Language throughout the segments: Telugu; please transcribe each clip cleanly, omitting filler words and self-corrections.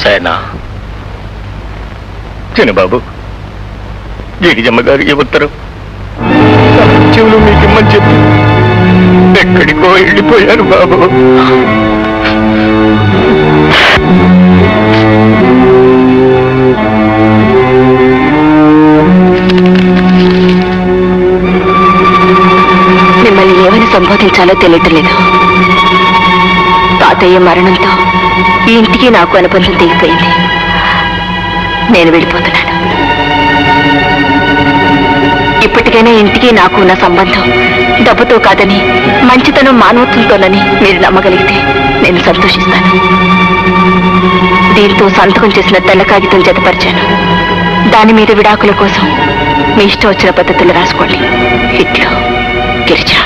సరేనా చిన్నబాబు, గిరిజమ్మ గారికి ఉత్తరం చెవులు మీకిమ్మని చెప్పి ఎక్కడికో వెళ్ళిపోయారు బాబు. మిమ్మల్ని ఏమని సంబోధించాలో తెలియట్లేదు. తాతయ్య మరణంతో ఈ ఇంటికి నాకు అనుబంధం తెగిపోయింది. నేను వెళ్ళిపోతున్నాను. ఇప్పటికైనా ఇంటికి నాకు ఉన్న సంబంధం డబ్బుతో కాదని మంచితనం మానవత్వంతోనని మీరు నమ్మగలిగితే నేను సంతోషిస్తాను. దీంతో సంతకం చేసిన తెల్ల కాగితం జతపరిచాను. దాని మీద విడాకుల కోసం మీ ఇష్టం వచ్చిన పద్ధతులు రాసుకోండి. ఇట్లో గిరిజా.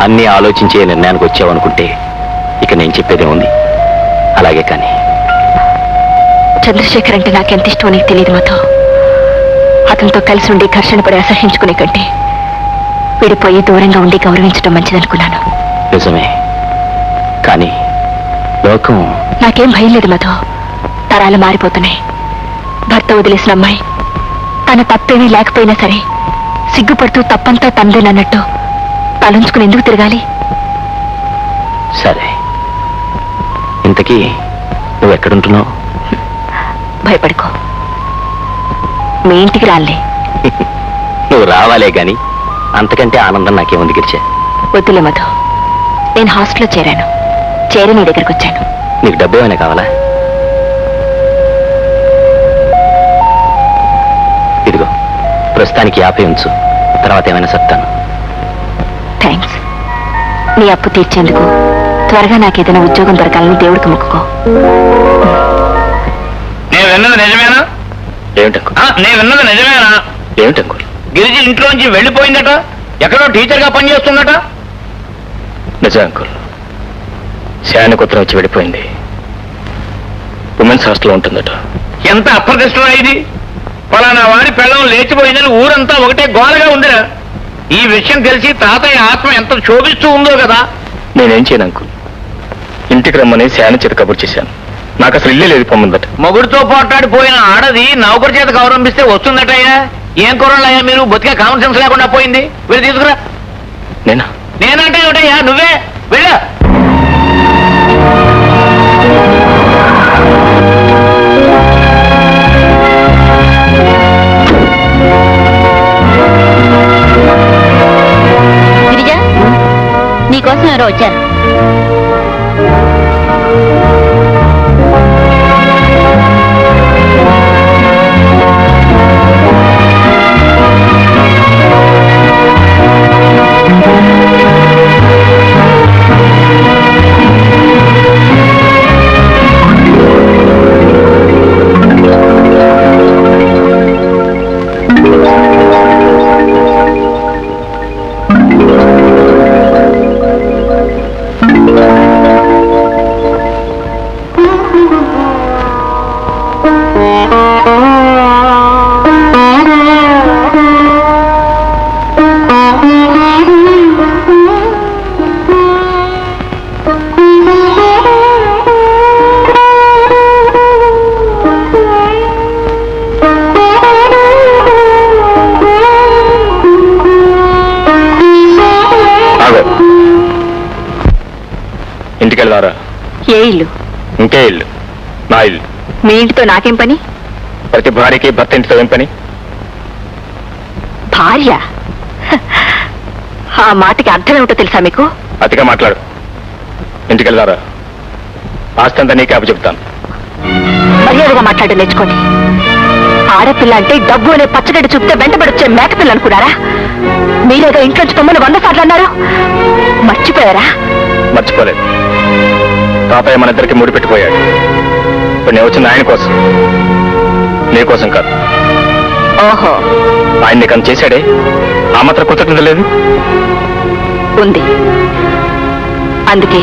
అన్నీ ఆలోచించే నిర్ణయానికి వచ్చావనుకుంటే ఇక నేను చెప్పేదే ఉంది. అలాగే కానీ చంద్రశేఖర్ అంటే నాకెంత ఇష్టమో నీకు తెలియదు మాతో. అతనితో కలిసి ఉండి ఘర్షణ పడి అసహించుకునే కంటే విడిపోయి దూరంగా ఉండి గౌరవించడం మంచిదనుకున్నాను. నిజమే, కానీ లోకం. నాకేం భయం లేదు మాతో. తరాలు మారిపోతున్నాయి. భర్త వదిలేసిన అమ్మాయి తన తప్పేమీ లేకపోయినా సరే సిగ్గుపడుతూ తప్పంతా తండ్రినన్నట్టు తలంచుకుని ఎందుకు తిరగాలి? సరే, ఇంతకీ నువ్వు ఎక్కడుంటున్నావు? భయపడుకో, మీ ఇంటికి రాలే. నువ్వు రావాలే గాని అంతకంటే ఆనందం నాకేముంది గిరిచా. వద్దులే మధు, నేను హాస్టల్లో చేరాను. చేరి నీ దగ్గరికి వచ్చాను. నీకు డబ్బు ఏమైనా కావాలా? ఇదిగో ప్రస్తుతానికి 50 ఉంచు, తర్వాత ఏమైనా చెప్తాను. థ్యాంక్స్. నీ అప్పు తీర్చేందుకు త్వరగా నాకేదైనా ఉద్యోగం దొరకాలని దేవుడికి మొక్కుకో. నేను విన్నది నిజమేనా? ఏమిటంకు? నేను విన్నది నిజమేనా? ఏమిటంకు? గిరిజి ఇంట్లోంచి వెళ్ళిపోయిందట, ఎక్కడో టీచర్గా పనిచేస్తుందట. నిజం అంకుల్, శానికి ఉత్తరం వచ్చి వెళ్ళిపోయింది. ఉమెన్స్ హాస్టల్లో ఉంటుందట. ఎంత అప్రదిష్టం ఇది! పలానా వారి పిల్లలు లేచిపోయిందని ఊరంతా ఒకటే గోలగా ఉందిరా. ఈ విషయం తెలిసి తాతయ్య ఆత్మ ఎంత శోభిస్తూ ఉందో కదా. నేనేం చేయను అంకుల్, ఇంటికి రమ్మని శాని చేత కబుర్ చేశాను. నాకు అసలు ఇల్లే లేదు పొమ్మందట. మొగుడితో పోట్లాడిపోయిన ఆడది నౌకరు చేత గౌరవిస్తే వస్తుందటయ్యా. ఏం కూరలయ్యా మీరు? బతికే కామన్ సెన్స్ లేకుండా పోయింది. వెళ్ళి తీసుకురా. నేనంటే ఏమిటయ్యా? నువ్వే వెళ్ళా. గిరిజా, నీకోసం ఎవరో వచ్చారు. ఇంటికెళ్దారా? ఏ ఇల్లు? ఇంకే ఇల్లు, నా ఇల్లు. మీ ఇంటితో నాకేం పని? ప్రతి భార్యకి భర్త ఇంటితో ఏం పని? భార్య? ఆ మాటకి అర్థం ఏమిటో తెలుసా మీకు? అతిగా మాట్లాడు. ఇంటికెళ్దారా? ఆస్తి అంతా నీకే అప్పచెప్తాను. మర్యాదగా మాట్లాడి నేర్చుకోండి. ఆడపిల్ల అంటే డబ్బు అనే పచ్చగడ్డి చూపితే వెంటబడొచ్చే మేకపిల్ల అనుకున్నారా? మీరేగా ఇంట్లోంచి తొమ్మిది 100 సార్లు అన్నారు. మర్చిపోయారా? మర్చిపోలేదు. తాతయ్య మన ఇద్దరికి ముడిపెట్టిపోయాడు. ఇప్పుడు నేను వచ్చింది ఆయన కోసం, నీకోసం కాదు. ఓహో, ఆయన నీకని చేశాడే, ఆ మాత్రం కృతజ్ఞత లేదు? ఉంది. అందుకే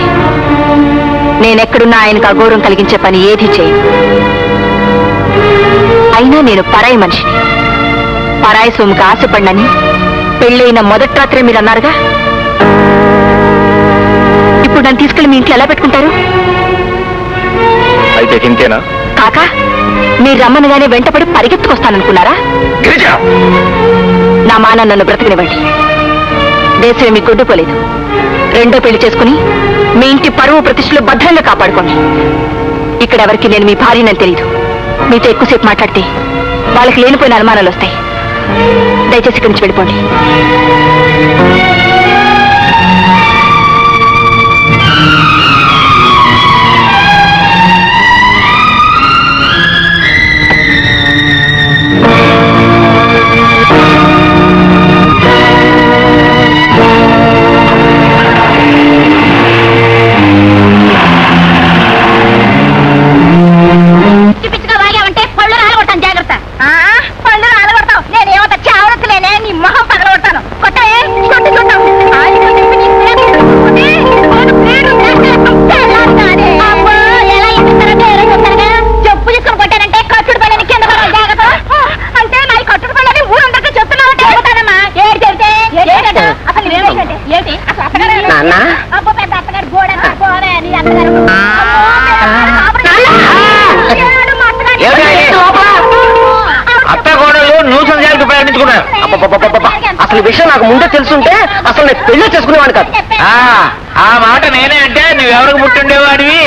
నేనెక్కడున్నా ఆయనకు అగౌరవం కలిగించే పని ఏది చేయను. అయినా నేను పరాయి మనిషిని. పరాయి సొమ్ముకి ఆశపడినని పెళ్ళైన మొదటి రాత్రే మీరు అన్నారుగా. ఇప్పుడు నన్ను తీసుకెళ్లి మీ ఇంట్లో ఎలా పెట్టుకుంటారు? అయితే ఇంతేనా? కాక మీరు రమ్మనగానే వెంటపడి పరిగెత్తుకొస్తాననుకున్నారా? గిరిజ, నా మాన నన్ను బ్రతకనివ్వండి. దేశమే మీకు గొడ్డుకోలేదు. రెండో పెళ్లి చేసుకుని మీ ఇంటి పరువు ప్రతిష్టలు భద్రంగా కాపాడుకోండి. ఇక్కడ ఎవరికి నేను మీ భార్యనని తెలీదు. మీతో ఎక్కువసేపు మాట్లాడితే వాళ్ళకి లేనిపోయిన అనుమానాలు వస్తాయి. దయచేసి ఇక్కడి నుంచి వెళ్ళిపోండి. అసలు ఈ విషయం నాకు ముందే తెలుసుంటే అసలు నేను పెళ్లి చేసుకునేవాడిని కాదు. ఆ మాట నేనే అంటే నువ్వెవరికి పుట్టుండేవాడివి?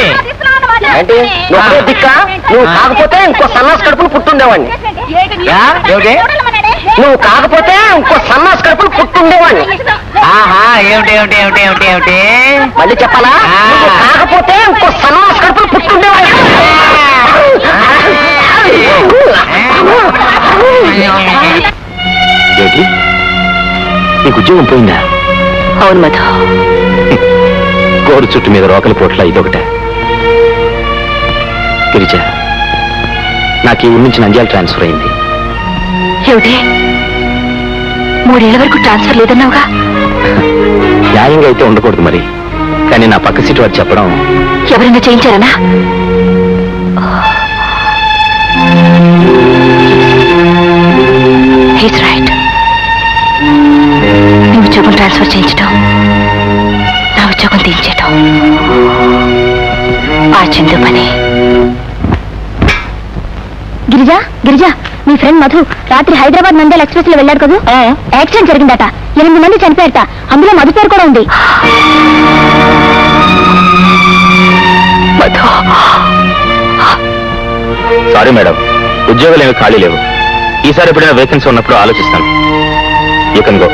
అంటే నువ్వు దిక్క, నువ్వు కాకపోతే ఇంకో సన్నాస్ కడుపులు పుట్టుండేవాడిని. నువ్వు కాకపోతే ఇంకో సన్నాస్ కడుపులు పుట్టుండేవాడిని. ఆహా, ఏమిటి ఏమిటి ఏమిటి ఏమిటి ఏమిటి మళ్ళీ చెప్పాలా? నువ్వు కాకపోతే ఇంకో సన్నాస్ కడుపులు పుట్టుండేవాడిని. ఏంటి, నీకు ఉద్యోగం పోయిందా? అవును మధు. గోరు చుట్టు మీద రోకలి పోట్ల ఇదొకట. గిరిజ, నాకు ఈ ఊరి నుంచి నంద్యాల ట్రాన్స్ఫర్ అయింది. ఏమిటి, 3 ఏళ్ల వరకు ట్రాన్స్ఫర్ లేదన్నావుగా? న్యాయంగా అయితే ఉండకూడదు మరి, కానీ నా పక్క సీటు వాడు చెప్పడం. ఎవరైనా చేయించారనా? He's right. నీ ఉద్యోగం ట్రాన్స్ఫర్ చేయించడం, నా ఉద్యోగం తీయించడం ఆ చందు పని. గిరిజా, గిరిజా, మీ ఫ్రెండ్ మధు రాత్రి హైదరాబాద్ నంద్యాల ఎక్స్ప్రెస్ లో వెళ్ళాడు కదా? యాక్సిడెంట్ జరిగిందట. 8 మంది చనిపోయారట. అందులో మధు పేరు కూడా ఉంది. మధు. సారీ మేడం, ఉద్యోగాలు ఏమి ఖాళీ లేవు. ఈసారి ఎప్పుడైనా వేకెన్సీ ఉన్నప్పుడు ఆలోచిస్తాను. You can go.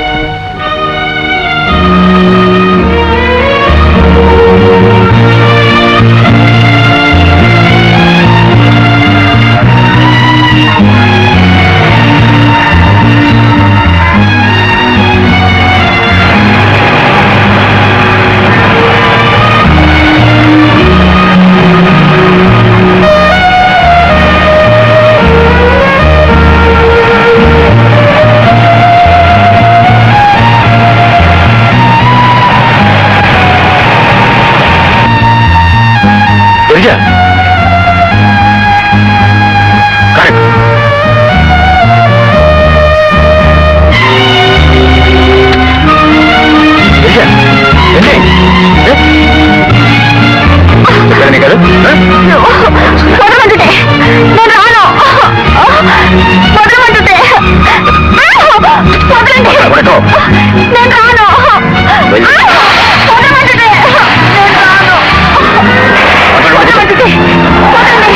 Girija, correct. Girija, ఏంటి గారు? వదలమంటుంటే నేను రాను. వదలమంటుంటే వదలండి. నేను రాను. వదలమంటుంటే నేను రాను. వదలమంటుంటే వదలండి.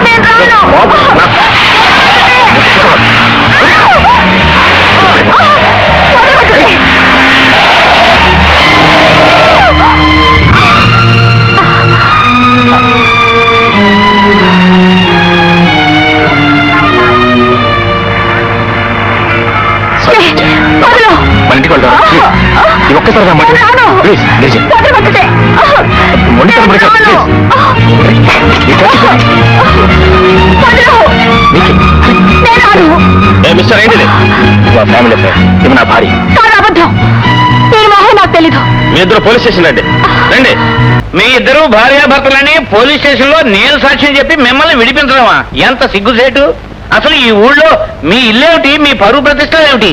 నేను రాను. మన ఇంటికి వెళ్తాం. ఈ ఒక్కసారి రమ్మంటే ప్లీజ్. మిస్టర్ ఏంటిది? ఫ్యామిలీ ఫ్రెండ్, ఇది నా భార్య. అబద్ధం. నేను మొహం నాకు తెలీదు. మీ ఇద్దరు పోలీస్ స్టేషన్ రండి. రండి. మీ ఇద్దరు భార్యాభర్తలని పోలీస్ స్టేషన్ లో నేను సాక్ష్యం చెప్పి మిమ్మల్ని విడిపించడమా? ఎంత సిగ్గుసేటు! అసలు ఈ ఊళ్ళో మీ ఇల్లేమిటి, మీ పరువు ప్రతిష్టలు ఏమిటి?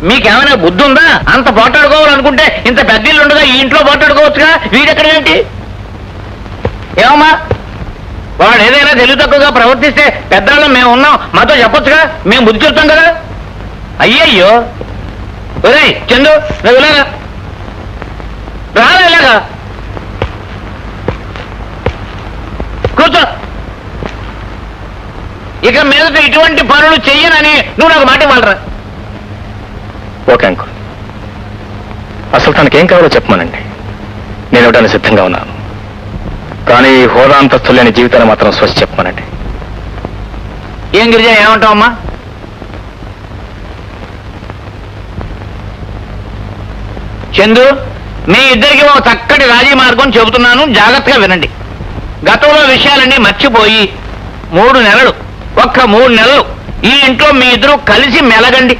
మీకేమైనా బుద్ధి ఉందా? అంత పోటాడుకోవాలనుకుంటే ఇంత పెద్ద ఇల్లు ఉండగా ఈ ఇంట్లో పోటాడుకోవచ్చుగా. వీడెక్కడ ఏంటి? ఏమమ్మా, వాడు ఏదైనా తెలివి తక్కువగా ప్రవర్తిస్తే పెద్దవాళ్ళం మేము ఉన్నాం, మాతో చెప్పొచ్చుగా, మేము బుద్ధి చెప్తాం కదా. అయ్యయ్యో, ఒరేయ్ చందు, నువ్వు ఇలాగా రాలే, ఇలాగా కూర్చో. ఇక మీదట ఇటువంటి పనులు చెయ్యనని నువ్వు నాకు మాట ఇవ్వాలరా. ఓకే అంకుల్, అసలు తనకేం కావాలో చెప్పమనండి, నేను ఇవ్వడానికి సిద్ధంగా ఉన్నాను. కానీ ఈ హోదా అంతస్తు లేని జీవితాన్ని మాత్రం స్వచ్ఛ చెప్పమనండి. ఏం గిరిజ, ఏమంటావమ్మా? చందు, మీ ఇద్దరికి ఒక చక్కటి రాజీ మార్గం చెబుతున్నాను, జాగ్రత్తగా వినండి. గతంలో విషయాలన్నీ మర్చిపోయి 3 నెలలు, ఒక్క 3 నెలలు ఈ ఇంట్లో మీ ఇద్దరు కలిసి మెలగండి.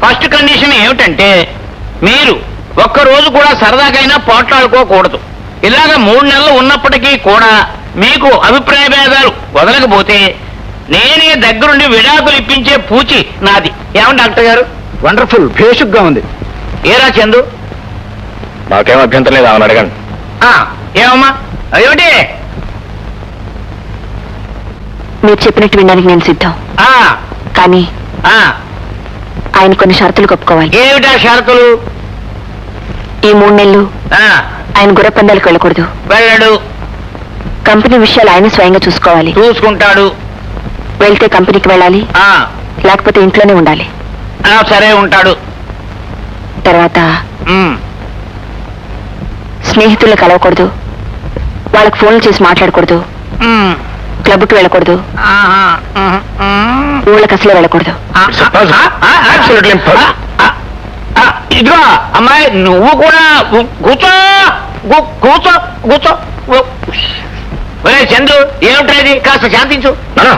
ఫస్ట్ కండిషన్ ఏమిటంటే, మీరు ఒక్కరోజు కూడా సరదాకైనా పోట్లాడుకోకూడదు. ఇలాగ 3 నెలలు ఉన్నప్పటికీ కూడా మీకు అభిప్రాయ భేదాలు వదలకపోతే నేనే దగ్గరుండి విడాకులు ఇప్పించే పూచి నాది. ఏమండి డాక్టర్ గారు? వండర్ఫుల్, భేషుగ్గా ఉంది. ఏరా చందు? నాకేం అభ్యంతరం లేదు, ఆమెను అడగండి. ఏమమ్మా, అదేమిటి? మీరు చెప్పినట్టు వినడానికి నేను సిద్ధం. ఆ, కానీ ఆ, ఆయన కొన్ని షరతులు ఒప్పుకోవాలి. ఏమిటా షరతులు? ఈ 3 నెలలు ఆ, ఆయన గుర్రపందాలకు వెళ్ళకూడదు. వెళ్ళడు. కంపెనీ విషయాలు ఆయన స్వయంగా చూసుకోవాలి. చూసుకుంటాడు. వెళ్తే కంపెనీకి వెళ్ళాలి, ఆ, లేకపోతే ఇంట్లోనే ఉండాలి. సరే ఉంటాడు. తర్వాత ఉమ్, స్నేహితులు కలవకూడదు, వాళ్ళకి ఫోన్లు చేసి మాట్లాడకూడదు, ఉమ్, క్లబ్కి వెళ్ళకూడదు, ఆహా, ఉమ్, ఉమ్. ఊళ్ళకి అసలే వెళ్ళకూడదు. Absolutely impossible. ఇదిగో అమ్మాయి, నువ్వు కూడా కూర్చో, కూర్చో, కూర్చో. ఒరే చందు, ఏమిటది? కాస్త శాంతించు. నానా,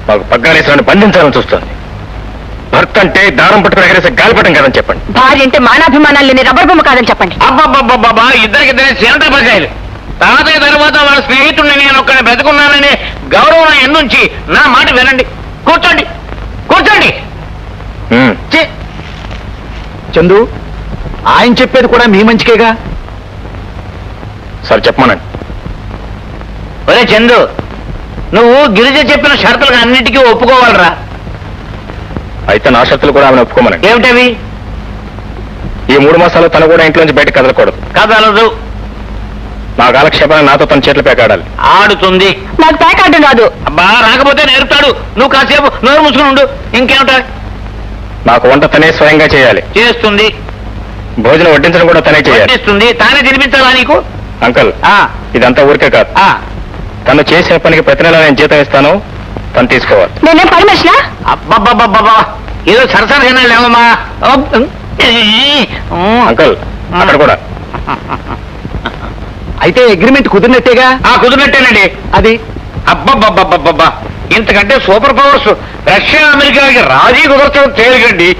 మాకు పగ్గాలేసిన బంధించాలని చూస్తుంది. భర్త అంటే దారం పట్టుకుని ఎగరేసే గాలిపటం కాదని చెప్పండి. భార్య అంటే మానాభిమానాలు లేని రబ్బర్ బొమ్మ కాదని చెప్పండి. అబ్బబ్బబ్బబ్బా, ఇద్దరికిద్దరే సేంట పకాయలు. తాతయ్య తర్వాత వాళ్ళ స్నేహితుడిని నేను ఒక్కడిని బతుకున్నానని గౌరవం ఎన్నుంచి నా మాట వినండి. కూర్చోండి, కూర్చోండి. ఉమ్, ఛీ, చందు, ఆయన చెప్పేది కూడా మీ మంచికేగా. సరే చెప్పమనండి. ఒరే చందు, నువ్వు గిరిజ చెప్పిన షరతులకు అన్నిటికీ ఒప్పుకోవాలరా. అయితే నా షరతులు కూడా ఆమెను ఒప్పుకోమనండి. ఏమిటవి? ఈ 3 మాసాలు తను కూడా ఇంట్లోంచి బయటకు కదలకూడదు. కదలదు. నా కాలక్షేపాన్ని నాతో తన చేతులు పేకాడాలి. ఆడుతుంది. నాకు ప్యాక్ ఆడడం రాదు. అబ్బా, రాకపోతే నేర్పుతాడు. నువ్వు కాసేపు నోరు మూసుకుని ఉండు. ఇంకేమిటా? నాకు వంట తనే స్వయంగా చేయాలి. చేస్తుంది. భోజనం వడ్డించడం కూడా తనే చేయాలి. వడ్డిస్తుంది. తానే తినిపించాలా నీకు? అంకల్, ఆ, ఇదంతా ఊరికే కాదు. ఆ. తను చేసిన పనికి ప్రతి నెల నేను జీతం ఇస్తాను, తను తీసుకోవాలి. నేనేం పని మనిషినా? అబ్బబ్బబ్బబ్బా, ఏదో సరసరగా లేవమ్మా. అంకల్, అక్కడ కూడా అయితే అగ్రిమెంట్ కుదిరినట్టేగా. కుదిరినట్టేనండి. అది అబ్బబ్బబ్బబ్బబ్బా, ఇంతకంటే సూపర్ పవర్స్ రష్యా అమెరికాకి రాజీ కుదరచడం తేలికండి.